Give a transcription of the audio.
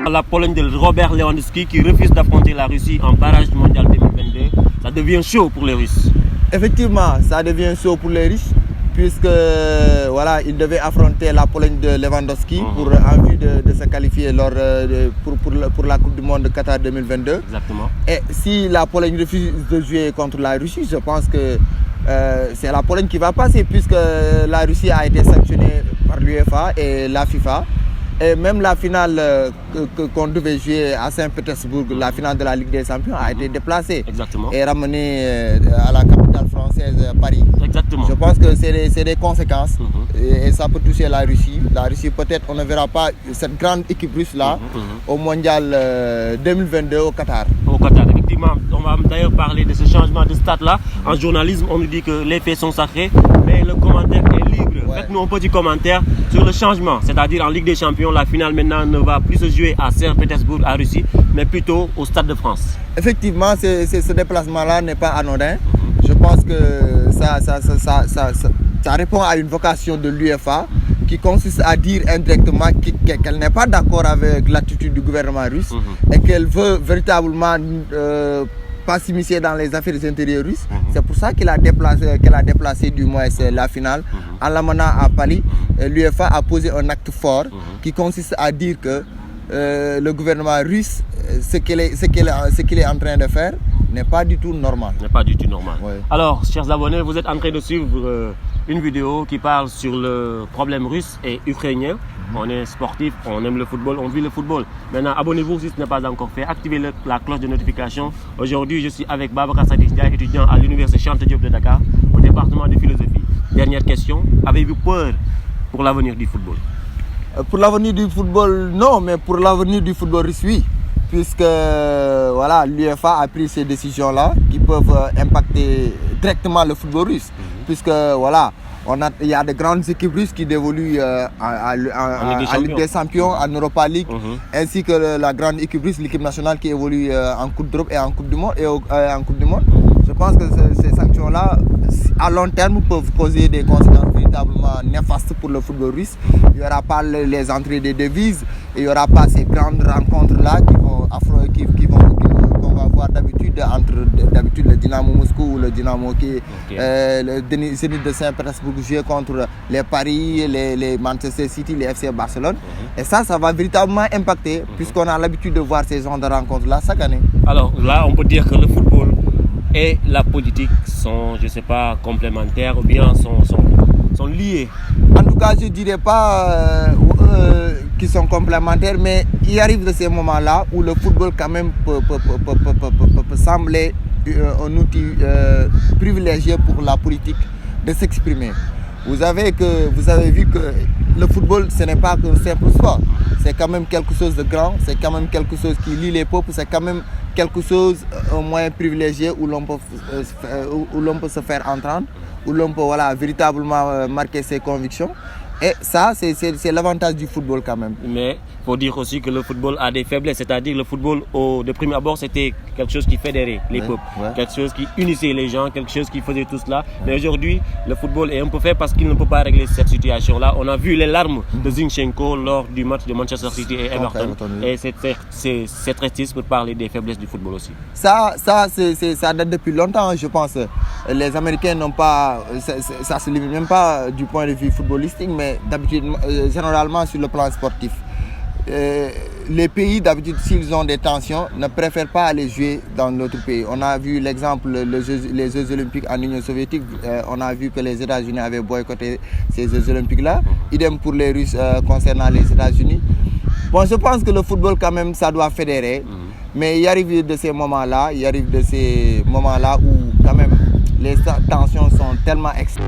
La Pologne de Robert Lewandowski qui refuse d'affronter la Russie en barrage mondial 2022, ça devient chaud pour les Russes. Effectivement, ça devient chaud pour les Russes, puisque voilà, ils devaient affronter la Pologne de Lewandowski en vue de se qualifier pour la Coupe du Monde de Qatar 2022. Exactement. Et si la Pologne refuse de jouer contre la Russie, je pense que c'est la Pologne qui va passer, puisque la Russie a été sanctionnée par l'UEFA et la FIFA. Et même la finale qu'on devait jouer à Saint-Pétersbourg, la finale de la Ligue des Champions, a été déplacée. Exactement. Et ramenée à la capitale française, Paris. Exactement. Je pense que c'est des conséquences et ça peut toucher la Russie. La Russie, peut-être, on ne verra pas cette grande équipe russe-là au Mondial 2022 au Qatar. Au Qatar, effectivement. On va d'ailleurs parler de ce changement de stade-là. En journalisme, on nous dit que les faits sont sacrés, mais le commentaire est libre. Ouais. Faites-nous un petit commentaire sur le changement. C'est-à-dire en Ligue des Champions, la finale maintenant ne va plus se jouer à Saint-Pétersbourg, à Russie, mais plutôt au Stade de France. Effectivement, ce déplacement-là n'est pas anodin. Je pense que ça répond à une vocation de l'UEFA qui consiste à dire indirectement qu'elle n'est pas d'accord avec l'attitude du gouvernement russe et qu'elle veut véritablement pas s'immiscer dans les affaires intérieures russes. C'est pour ça qu'elle a déplacé du moins la finale en l'amenant à Paris. L'UEFA a posé un acte fort qui consiste à dire que le gouvernement russe, ce qu'il est en train de faire n'est pas du tout normal. N'est pas du tout normal. Ouais. Alors, chers abonnés, vous êtes en train de suivre une vidéo qui parle sur le problème russe et ukrainien. On est sportif, on aime le football, on vit le football. Maintenant, abonnez-vous si ce n'est pas encore fait. Activez la cloche de notification. Aujourd'hui, je suis avec Babacar Sadikh Ndiaye, étudiant à l'Université Cheikh Anta Diop de Dakar, au département de philosophie. Dernière question, avez-vous peur pour l'avenir du football? Pour l'avenir du football, non, mais pour l'avenir du football russe, oui. Puisque voilà, l'UEFA a pris ces décisions-là qui peuvent impacter directement le football russe. Puisque voilà, il y a de grandes équipes russes qui évoluent en Ligue des Champions, en Europa League, ainsi que la grande équipe russe, l'équipe nationale qui évolue en Coupe d'Europe et en Coupe du Monde. Je pense que ces sanctions-là, à long terme, peuvent causer des conséquences véritablement néfastes pour le football russe. Il n'y aura pas les entrées des devises, il n'y aura pas ces grandes rencontres-là qu'on va voir d'habitude entre le Dynamo Moscou ou le Dynamo le Zénith de Saint-Pétersbourg jouer contre les Paris, les Manchester City, les FC Barcelone. Et ça va véritablement impacter puisqu'on a l'habitude de voir ces genres de rencontres-là chaque année. Alors là, on peut dire que le football et la politique sont, je ne sais pas, complémentaires ou bien sont liés. En tout cas, je ne dirais pas qu'ils sont complémentaires, mais il arrive de ces moments-là où le football quand même peut sembler un outil privilégié pour la politique de s'exprimer. Vous avez vu que le football, ce n'est pas qu'un simple sport. C'est quand même quelque chose de grand, c'est quand même quelque chose qui lie les peuples, c'est quand même quelque chose au moins privilégié où l'on peut se faire entendre, où l'on peut véritablement marquer ses convictions. Et ça, c'est l'avantage du football quand même. Mais il faut dire aussi que le football a des faiblesses. C'est-à-dire le football, de prime abord, c'était quelque chose qui fédérait les peuples. Quelque chose qui unissait les gens, quelque chose qui faisait tout cela. Mais aujourd'hui, le football est un peu fait parce qu'il ne peut pas régler cette situation-là. On a vu les larmes de Zinchenko lors du match de Manchester City et Everton. Et c'est triste pour parler des faiblesses du football aussi. Ça date depuis longtemps, je pense. Les Américains n'ont pas... Ça ne se limite même pas du point de vue footballistique, mais d'habitude, généralement sur le plan sportif. Les pays, d'habitude, s'ils ont des tensions, ne préfèrent pas aller jouer dans notre pays. On a vu l'exemple, les Jeux Olympiques en Union soviétique. On a vu que les États-Unis avaient boycotté ces Jeux Olympiques-là. Idem pour les Russes concernant les États-Unis. Bon, je pense que le football, quand même, ça doit fédérer. Mais il arrive de ces moments-là où, quand même, les tensions sont tellement extrêmes.